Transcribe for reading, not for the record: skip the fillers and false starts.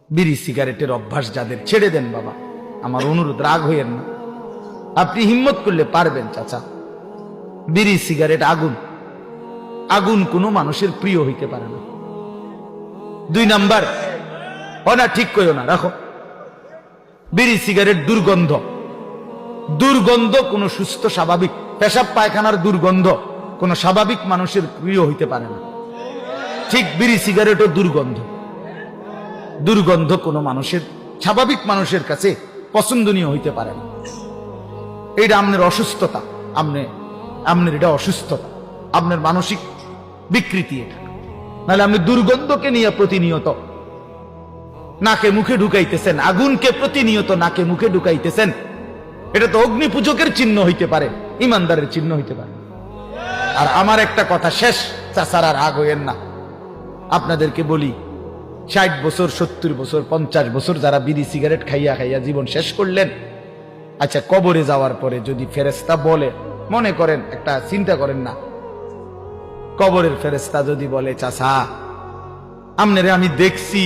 বিড়ি সিগারেটের অভ্যাস যাদের, ছেড়ে দেন বাবা, আমার অনুরোধ, রাগ হইয়েন না। আপনি হিম্মত করলে পারবেন চাচা। বিড়ি সিগারেট আগুন, আগুন কোনো মানুষের প্রিয় হইতে পারে না। 2 নাম্বার, না ঠিক কইও না, রাখো। বিড়ি সিগারেট দুর্গন্ধ, দুর্গন্ধ কোনো সুস্থ স্বাভাবিক, পেশাব পায়খানার দুর্গন্ধ কোনো স্বাভাবিক মানুষের প্রিয় হইতে পারে না। ঠিক বিড়ি সিগারেটও দুর্গন্ধ, দুর্গন্ধ কোনো মানুষের, স্বাভাবিক মানুষের কাছে পছন্দনীয় হইতে পারে না। এইটা আপনার অসুস্থতা, আপনার এটা অসুস্থতা, আপনার মানসিক বিকৃতি এটা। নাহলে আপনি দুর্গন্ধকে নিয়ে প্রতিনিয়ত নাকে মুখে ঢুকাইতেছেন, আগুনকে প্রতিনিয়ত নাকে মুখে ঢুকাইতেছেন, এটা তো অগ্নি পূজকের চিহ্ন হইতে পারে, ইমানদারের চিহ্ন হইতে পারে। আর আমার একটা কথা শেষ, চাচারা রাগ হইয়েন না, আপনাদেরকে বলি, 60 বছর 70 বছর 50 বছর যারা বিড়ি সিগারেট খাইয়া খাইয়া জীবন শেষ করলেন, আচ্ছা কবরে যাওয়ার পরে যদি ফেরেশতা বলে, মনে করেন, একটা চিন্তা করেন না, কবরের ফেরেশতা যদি বলে চাচা আমনেরে আমি দেখছি